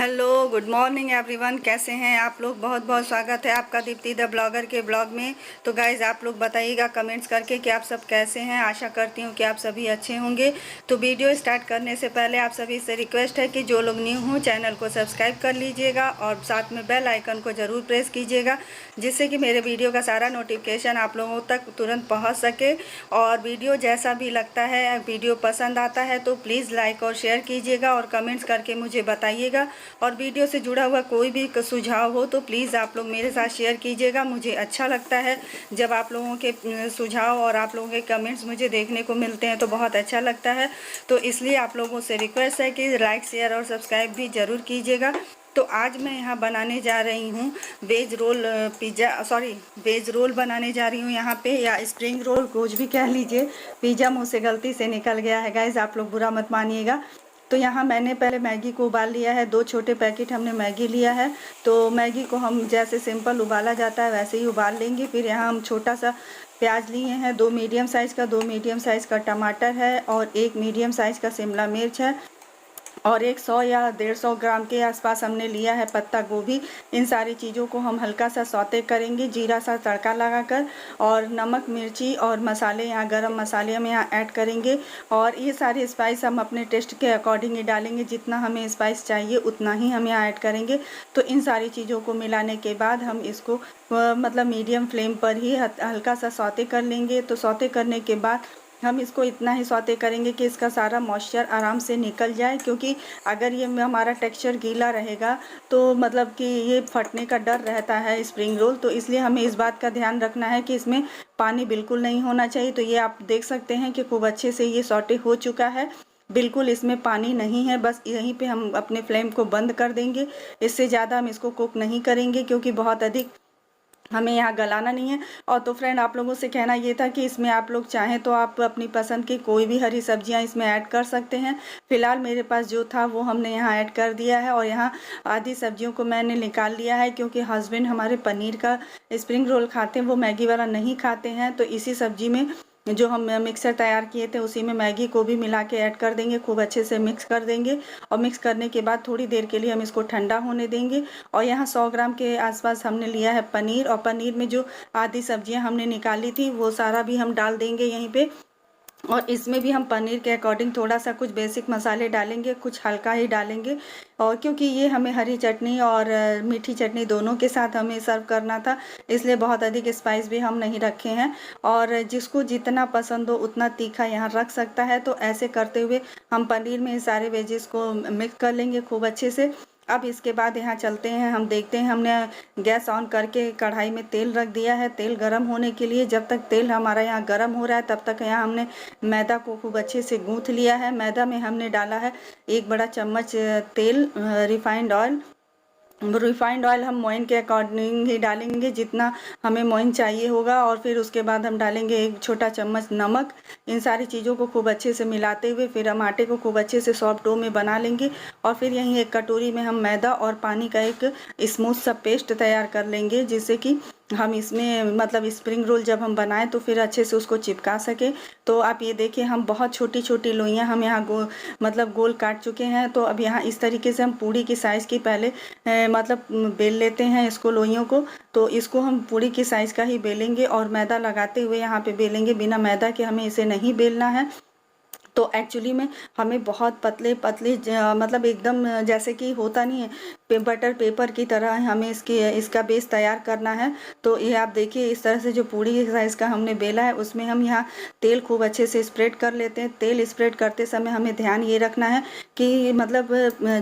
Hello, good morning everyone. कैसे हैं आप लोग? बहुत बहुत स्वागत है आपका दीप्ति द ब्लॉगर के ब्लॉग में। तो गाइज़, आप लोग बताइएगा कमेंट्स करके कि आप सब कैसे हैं। आशा करती हूँ कि आप सभी अच्छे होंगे। तो वीडियो स्टार्ट करने से पहले आप सभी से रिक्वेस्ट है कि जो लोग न्यू हों चैनल को सब्सक्राइब कर लीजिएगा और साथ में बेल आइकन को ज़रूर प्रेस कीजिएगा, जिससे कि मेरे वीडियो का सारा नोटिफिकेशन आप लोगों तक तुरंत पहुँच सके। और वीडियो जैसा भी लगता है, वीडियो पसंद आता है तो प्लीज़ लाइक और शेयर कीजिएगा और कमेंट्स करके मुझे बताइएगा। और वीडियो से जुड़ा हुआ कोई भी सुझाव हो तो प्लीज़ आप लोग मेरे साथ शेयर कीजिएगा। मुझे अच्छा लगता है जब आप लोगों के सुझाव और आप लोगों के कमेंट्स मुझे देखने को मिलते हैं, तो बहुत अच्छा लगता है। तो इसलिए आप लोगों से रिक्वेस्ट है कि लाइक शेयर और सब्सक्राइब भी ज़रूर कीजिएगा। तो आज मैं यहाँ बनाने जा रही हूँ वेज रोल वेज रोल बनाने जा रही हूँ यहाँ पे, या स्प्रिंग रोल कुछ भी कह लीजिए। पिज़्ज़ा मुँह से गलती से निकल गया है गाइस, आप लोग बुरा मत मानिएगा। तो यहाँ मैंने पहले मैगी को उबाल लिया है। 2 छोटे पैकेट हमने मैगी लिया है। तो मैगी को हम जैसे सिंपल उबाला जाता है वैसे ही उबाल लेंगे। फिर यहाँ हम छोटा सा प्याज लिए हैं, 2 मीडियम साइज़ का, 2 मीडियम साइज़ का टमाटर है और 1 मीडियम साइज़ का शिमला मिर्च है और एक 100 या 150 ग्राम के आसपास हमने लिया है पत्ता गोभी। इन सारी चीज़ों को हम हल्का सा सौते करेंगे, जीरा सा तड़का लगाकर, और नमक मिर्ची और मसाले, यहाँ गरम मसाले हम यहाँ ऐड करेंगे। और ये सारे स्पाइस हम अपने टेस्ट के अकॉर्डिंग ही डालेंगे, जितना हमें स्पाइस चाहिए उतना ही हम यहाँ ऐड करेंगे। तो इन सारी चीज़ों को मिलाने के बाद हम इसको मतलब मीडियम फ्लेम पर ही हल्का सा सौते कर लेंगे। तो सौते करने के बाद हम इसको इतना ही सौते करेंगे कि इसका सारा मॉइस्चर आराम से निकल जाए, क्योंकि अगर ये हमारा टेक्सचर गीला रहेगा तो मतलब कि ये फटने का डर रहता है स्प्रिंग रोल। तो इसलिए हमें इस बात का ध्यान रखना है कि इसमें पानी बिल्कुल नहीं होना चाहिए। तो ये आप देख सकते हैं कि खूब अच्छे से ये सौटे हो चुका है, बिल्कुल इसमें पानी नहीं है। बस यहीं पे हम अपने फ्लेम को बंद कर देंगे। इससे ज़्यादा हम इसको कुक नहीं करेंगे, क्योंकि बहुत अधिक हमें यहाँ गलाना नहीं है। और तो फ्रेंड, आप लोगों से कहना ये था कि इसमें आप लोग चाहें तो आप अपनी पसंद की कोई भी हरी सब्जियाँ इसमें ऐड कर सकते हैं। फिलहाल मेरे पास जो था वो हमने यहाँ ऐड कर दिया है। और यहाँ आधी सब्जियों को मैंने निकाल लिया है, क्योंकि हस्बैंड हमारे पनीर का स्प्रिंग रोल खाते हैं, वो मैगी वाला नहीं खाते हैं। तो इसी सब्जी में जो हम मिक्सर तैयार किए थे उसी में मैगी को भी मिला के ऐड कर देंगे, खूब अच्छे से मिक्स कर देंगे। और मिक्स करने के बाद थोड़ी देर के लिए हम इसको ठंडा होने देंगे। और यहाँ 100 ग्राम के आसपास हमने लिया है पनीर, और पनीर में जो आधी सब्जियां हमने निकाली थी वो सारा भी हम डाल देंगे यहीं पे। और इसमें भी हम पनीर के अकॉर्डिंग थोड़ा सा कुछ बेसिक मसाले डालेंगे, कुछ हल्का ही डालेंगे। और क्योंकि ये हमें हरी चटनी और मीठी चटनी दोनों के साथ हमें सर्व करना था, इसलिए बहुत अधिक स्पाइस भी हम नहीं रखे हैं। और जिसको जितना पसंद हो उतना तीखा यहाँ रख सकता है। तो ऐसे करते हुए हम पनीर में सारे वेजेस को मिक्स कर लेंगे खूब अच्छे से। अब इसके बाद यहाँ चलते हैं, हम देखते हैं। हमने गैस ऑन करके कढ़ाई में तेल रख दिया है, तेल गरम होने के लिए। जब तक तेल हमारा यहाँ गरम हो रहा है तब तक यहाँ हमने मैदा को खूब अच्छे से गूँथ लिया है। मैदा में हमने डाला है 1 बड़ा चम्मच तेल, रिफाइंड ऑयल हम मोइन के अकॉर्डिंग ही डालेंगे, जितना हमें मोइन चाहिए होगा। और फिर उसके बाद हम डालेंगे 1 छोटा चम्मच नमक। इन सारी चीज़ों को खूब अच्छे से मिलाते हुए फिर हम आटे को खूब अच्छे से सॉफ्ट डो में बना लेंगे। और फिर यहीं एक कटोरी में हम मैदा और पानी का एक स्मूथ सा पेस्ट तैयार कर लेंगे, जिससे कि हम इसमें मतलब स्प्रिंग रोल जब हम बनाएं तो फिर अच्छे से उसको चिपका सके। तो आप ये देखिए, हम बहुत छोटी छोटी लोइयाँ हम यहाँ गोल काट चुके हैं। तो अब यहाँ इस तरीके से हम पूड़ी की साइज़ की पहले मतलब बेल लेते हैं इसको, लोइयों को। तो इसको हम पूड़ी की साइज़ का ही बेलेंगे और मैदा लगाते हुए यहाँ पे बेलेंगे, बिना मैदा के हमें इसे नहीं बेलना है। तो एक्चुअली में हमें बहुत पतले पतले मतलब एकदम जैसे कि होता नहीं है बटर पेपर की तरह हमें इसका बेस तैयार करना है। तो ये आप देखिए, इस तरह से जो पूड़ी साइज़ का हमने बेला है उसमें हम यहाँ तेल खूब अच्छे से स्प्रेड कर लेते हैं। तेल स्प्रेड करते समय हमें ध्यान ये रखना है कि मतलब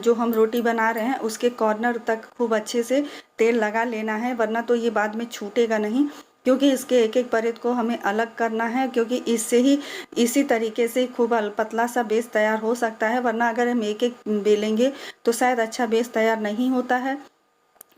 जो हम रोटी बना रहे हैं उसके कॉर्नर तक खूब अच्छे से तेल लगा लेना है, वरना तो ये बाद में छूटेगा नहीं। क्योंकि इसके एक एक परत को हमें अलग करना है, क्योंकि इससे ही इसी तरीके से खूब पतला सा बेस तैयार हो सकता है। वरना अगर हम एक एक बेलेंगे तो शायद अच्छा बेस तैयार नहीं होता है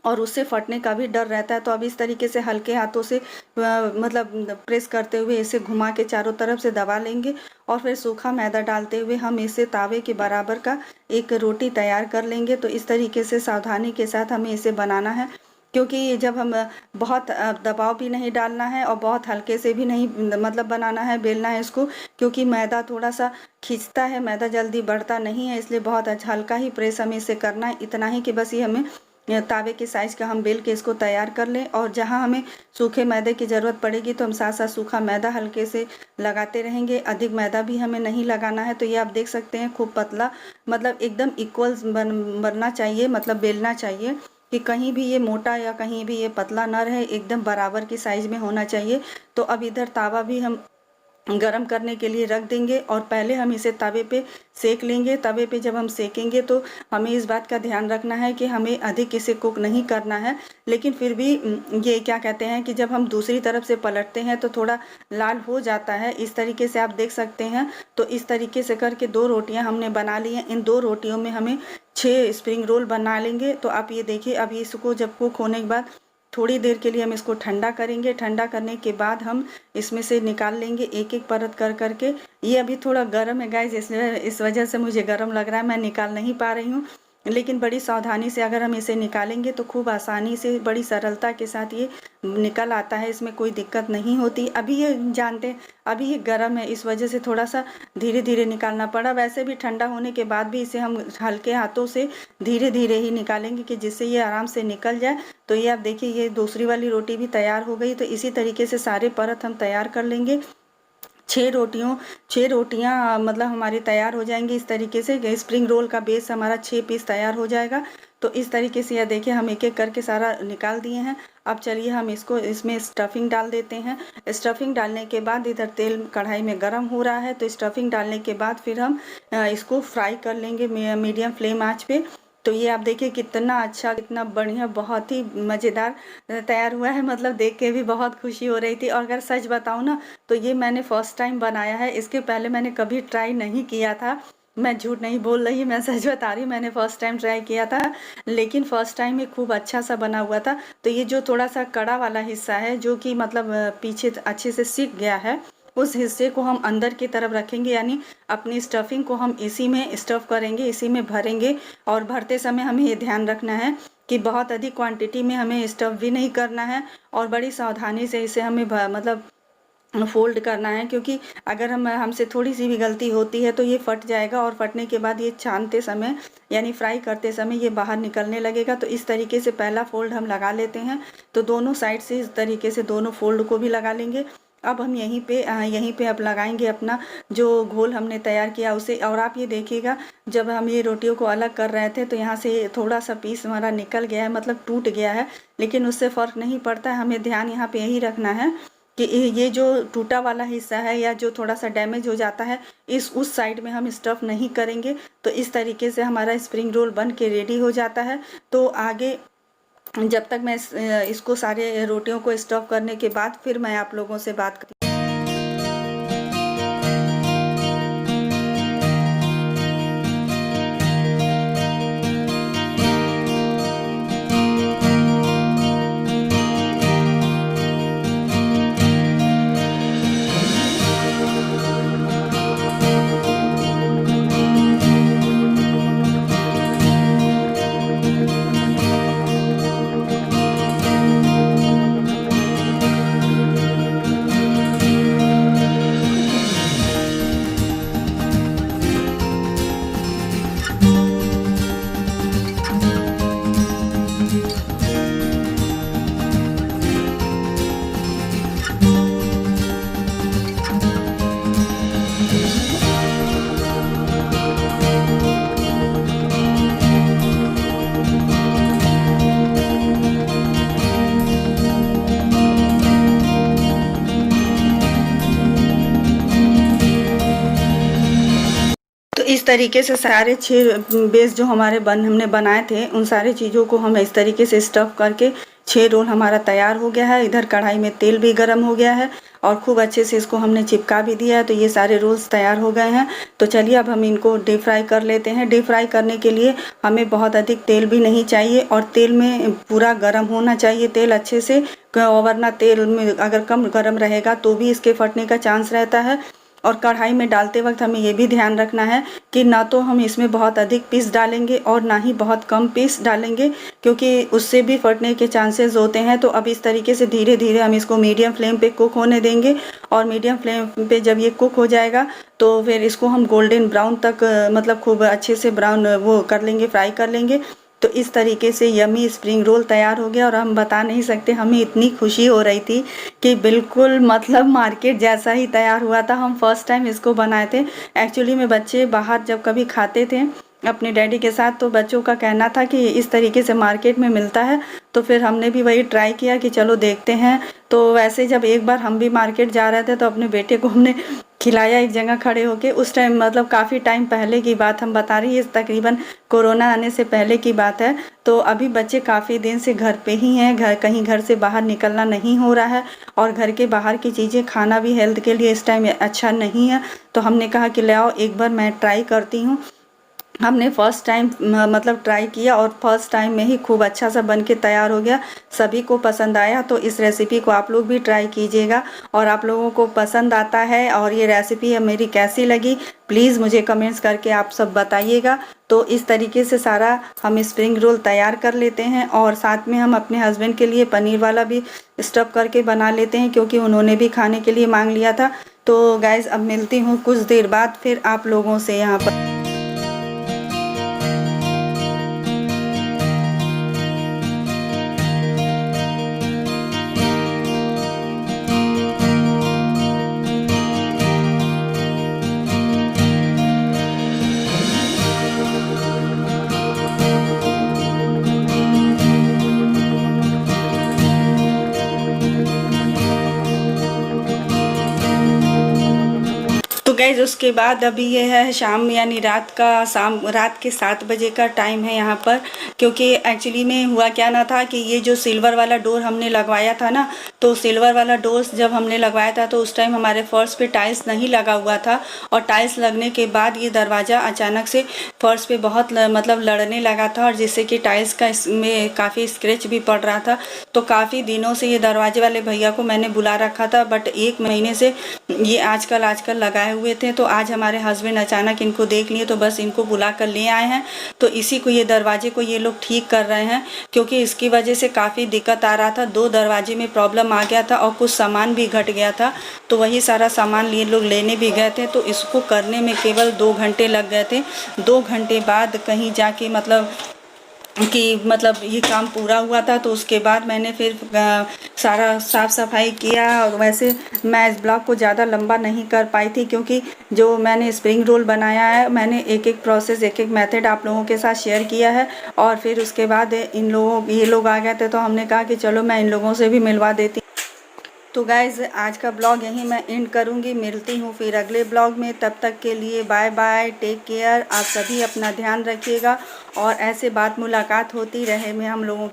और उससे फटने का भी डर रहता है। तो अब इस तरीके से हल्के हाथों से मतलब प्रेस करते हुए इसे घुमा के चारों तरफ से दबा लेंगे। और फिर सूखा मैदा डालते हुए हम इसे तावे के बराबर का एक रोटी तैयार कर लेंगे। तो इस तरीके से सावधानी के साथ हमें इसे बनाना है। क्योंकि जब हम बहुत दबाव भी नहीं डालना है और बहुत हल्के से भी नहीं मतलब बनाना है, बेलना है इसको, क्योंकि मैदा थोड़ा सा खींचता है, मैदा जल्दी बढ़ता नहीं है, इसलिए बहुत अच्छा हल्का ही प्रेस हमें इसे करना है। इतना ही कि बस ये हमें तावे के साइज़ का हम बेल के इसको तैयार कर लें। और जहाँ हमें सूखे मैदे की ज़रूरत पड़ेगी तो हम साथ साथ सूखा मैदा हल्के से लगाते रहेंगे, अधिक मैदा भी हमें नहीं लगाना है। तो ये आप देख सकते हैं खूब पतला, मतलब एकदम इक्वल बनना चाहिए, मतलब बेलना चाहिए कि कहीं भी ये मोटा या कहीं भी ये पतला ना रहे, एकदम बराबर की साइज़ में होना चाहिए। तो अब इधर तावा भी हम गरम करने के लिए रख देंगे और पहले हम इसे तवे पे सेक लेंगे। तवे पे जब हम सेकेंगे तो हमें इस बात का ध्यान रखना है कि हमें अधिक इसे कुक नहीं करना है, लेकिन फिर भी ये क्या कहते हैं कि जब हम दूसरी तरफ से पलटते हैं तो थोड़ा लाल हो जाता है। इस तरीके से आप देख सकते हैं। तो इस तरीके से करके 2 रोटियां हमने बना ली हैं। इन 2 रोटियों में हमें 6 स्प्रिंग रोल बना लेंगे। तो आप ये देखिए, अब इसको जब कुक होने के बाद थोड़ी देर के लिए हम इसको ठंडा करेंगे। ठंडा करने के बाद हम इसमें से निकाल लेंगे एक एक परत कर करके। ये अभी थोड़ा गर्म है गाइस, इसलिए इस वजह से मुझे गर्म लग रहा है, मैं निकाल नहीं पा रही हूँ। लेकिन बड़ी सावधानी से अगर हम इसे निकालेंगे तो खूब आसानी से, बड़ी सरलता के साथ ये निकल आता है, इसमें कोई दिक्कत नहीं होती। अभी ये जानते हैं, अभी ये गर्म है, इस वजह से थोड़ा सा धीरे धीरे निकालना पड़ा। वैसे भी ठंडा होने के बाद भी इसे हम हल्के हाथों से धीरे धीरे ही निकालेंगे कि जिससे ये आराम से निकल जाए। तो ये आप देखिए, ये दूसरी वाली रोटी भी तैयार हो गई। तो इसी तरीके से सारे परत हम तैयार कर लेंगे। 6 रोटियां मतलब हमारी तैयार हो जाएंगी इस तरीके से। स्प्रिंग रोल का बेस हमारा 6 पीस तैयार हो जाएगा। तो इस तरीके से यह देखिए, हम एक एक करके सारा निकाल दिए हैं। अब चलिए हम इसको, इसमें स्टफिंग डाल देते हैं। स्टफिंग डालने के बाद इधर तेल कढ़ाई में गर्म हो रहा है। तो स्टफिंग डालने के बाद फिर हम इसको फ्राई कर लेंगे मीडियम फ्लेम आंच पे। तो ये आप देखिए कितना अच्छा, कितना बढ़िया, बहुत ही मज़ेदार तैयार हुआ है। मतलब देख के भी बहुत खुशी हो रही थी। और अगर सच बताऊँ ना, तो ये मैंने फर्स्ट टाइम बनाया है, इसके पहले मैंने कभी ट्राई नहीं किया था। मैं झूठ नहीं बोल रही, मैं सच बता रही हूँ, मैंने फर्स्ट टाइम ट्राई किया था। लेकिन फर्स्ट टाइम ये खूब अच्छा सा बना हुआ था। तो ये जो थोड़ा सा कड़ा वाला हिस्सा है, जो कि मतलब पीछे अच्छे से सिक गया है, उस हिस्से को हम अंदर की तरफ रखेंगे, यानी अपनी स्टफिंग को हम इसी में स्टफ करेंगे, इसी में भरेंगे। और भरते समय हमें ये ध्यान रखना है कि बहुत अधिक क्वांटिटी में हमें स्टफ भी नहीं करना है और बड़ी सावधानी से इसे हमें मतलब फोल्ड करना है, क्योंकि अगर हमसे थोड़ी सी भी गलती होती है तो ये फट जाएगा और फटने के बाद ये छानते समय, यानी फ्राई करते समय, ये बाहर निकलने लगेगा। तो इस तरीके से पहला फोल्ड हम लगा लेते हैं। तो दोनों साइड से इस तरीके से दोनों फोल्ड को भी लगा लेंगे। अब हम यहीं पे अब लगाएंगे अपना जो घोल हमने तैयार किया उसे। और आप ये देखिएगा, जब हम ये रोटियों को अलग कर रहे थे तो यहाँ से थोड़ा सा पीस हमारा निकल गया है, मतलब टूट गया है, लेकिन उससे फ़र्क नहीं पड़ता है। हमें ध्यान यहाँ पे यही रखना है कि ये जो टूटा वाला हिस्सा है या जो थोड़ा सा डैमेज हो जाता है, उस साइड में हम स्टफ़ नहीं करेंगे। तो इस तरीके से हमारा स्प्रिंग रोल बन के रेडी हो जाता है। तो आगे जब तक मैं इसको सारे रोटियों को स्टफ़ करने के बाद फिर मैं आप लोगों से बात करती। इस तरीके से सारे 6 बेस जो हमारे हमने बनाए थे, उन सारी चीज़ों को हम इस तरीके से स्टफ़ करके 6 रोल हमारा तैयार हो गया है। इधर कढ़ाई में तेल भी गर्म हो गया है और खूब अच्छे से इसको हमने चिपका भी दिया है। तो ये सारे रोल्स तैयार हो गए हैं। तो चलिए अब हम इनको डीप फ्राई कर लेते हैं। डीप फ्राई करने के लिए हमें बहुत अधिक तेल भी नहीं चाहिए और तेल में पूरा गर्म होना चाहिए तेल अच्छे से, वरना तेल में अगर कम गर्म रहेगा तो भी इसके फटने का चांस रहता है। और कढ़ाई में डालते वक्त हमें ये भी ध्यान रखना है कि ना तो हम इसमें बहुत अधिक पीस डालेंगे और ना ही बहुत कम पीस डालेंगे, क्योंकि उससे भी फटने के चांसेस होते हैं। तो अब इस तरीके से धीरे धीरे हम इसको मीडियम फ्लेम पे कुक होने देंगे, और मीडियम फ्लेम पे जब ये कुक हो जाएगा तो फिर इसको हम गोल्डन ब्राउन तक मतलब खूब अच्छे से ब्राउन वो कर लेंगे, फ्राई कर लेंगे। तो इस तरीके से यमी स्प्रिंग रोल तैयार हो गया, और हम बता नहीं सकते, हमें इतनी खुशी हो रही थी कि बिल्कुल मतलब मार्केट जैसा ही तैयार हुआ था। हम फर्स्ट टाइम इसको बनाए थे। एक्चुअली में बच्चे बाहर जब कभी खाते थे अपने डैडी के साथ, तो बच्चों का कहना था कि इस तरीके से मार्केट में मिलता है, तो फिर हमने भी वही ट्राई किया कि चलो देखते हैं। तो वैसे जब एक बार हम भी मार्केट जा रहे थे तो अपने बेटे को हमने खिलाया एक जगह खड़े होके। उस टाइम मतलब काफ़ी टाइम पहले की बात हम बता रही है, तकरीबन कोरोना आने से पहले की बात है। तो अभी बच्चे काफ़ी दिन से घर पे ही हैं, कहीं घर से बाहर निकलना नहीं हो रहा है, और घर के बाहर की चीज़ें खाना भी हेल्थ के लिए इस टाइम अच्छा नहीं है। तो हमने कहा कि ले आओ एक बार मैं ट्राई करती हूँ। हमने फर्स्ट टाइम मतलब ट्राई किया, और फर्स्ट टाइम में ही खूब अच्छा सा बन के तैयार हो गया, सभी को पसंद आया। तो इस रेसिपी को आप लोग भी ट्राई कीजिएगा, और आप लोगों को पसंद आता है और ये रेसिपी मेरी कैसी लगी प्लीज़ मुझे कमेंट्स करके आप सब बताइएगा। तो इस तरीके से सारा हम स्प्रिंग रोल तैयार कर लेते हैं, और साथ में हम अपने हस्बैंड के लिए पनीर वाला भी स्टफ़ करके बना लेते हैं, क्योंकि उन्होंने भी खाने के लिए मांग लिया था। तो गाइज़ अब मिलती हूँ कुछ देर बाद फिर आप लोगों से यहाँ पर। तो गाइज उसके बाद अभी ये है शाम यानी रात के 7 बजे का टाइम है यहाँ पर। क्योंकि एक्चुअली में हुआ क्या ना था कि ये जो सिल्वर वाला डोर हमने लगवाया था ना, तो सिल्वर वाला डोर जब हमने लगवाया था तो उस टाइम हमारे फर्श पे टाइल्स नहीं लगा हुआ था, और टाइल्स लगने के बाद ये दरवाज़ा अचानक से फर्श पे बहुत मतलब लड़ने लगा था, और जिससे कि टाइल्स का इसमें काफ़ी स्क्रैच भी पड़ रहा था। तो काफ़ी दिनों से ये दरवाजे वाले भैया को मैंने बुला रखा था, बट 1 महीने से ये आजकल लगाए हुए थे। तो आज हमारे हस्बैंड अचानक इनको देख लिए, तो बस इनको बुला कर ले आए हैं। तो इसी को, ये दरवाजे को ये लोग ठीक कर रहे हैं, क्योंकि इसकी वजह से काफ़ी दिक्कत आ रहा था। 2 दरवाजे में प्रॉब्लम आ गया था, और कुछ सामान भी घट गया था। तो वही सारा सामान ये लोग लेने भी गए थे, तो इसको करने में केवल 2 घंटे लग गए थे। 2 घंटे बाद कहीं जाके मतलब ये काम पूरा हुआ था। तो उसके बाद मैंने फिर सारा साफ़ सफाई किया। और वैसे मैं इस ब्लॉग को ज़्यादा लंबा नहीं कर पाई थी, क्योंकि जो मैंने स्प्रिंग रोल बनाया है, मैंने एक प्रोसेस, एक मेथड आप लोगों के साथ शेयर किया है। और फिर उसके बाद ये लोग आ गए थे, तो हमने कहा कि चलो मैं इन लोगों से भी मिलवा देती। तो गाइज़ आज का ब्लॉग यहीं मैं एंड करूँगी। मिलती हूँ फिर अगले ब्लॉग में, तब तक के लिए बाय बाय, टेक केयर। आप सभी अपना ध्यान रखिएगा, और ऐसे बात मुलाकात होती रहे में हम लोगों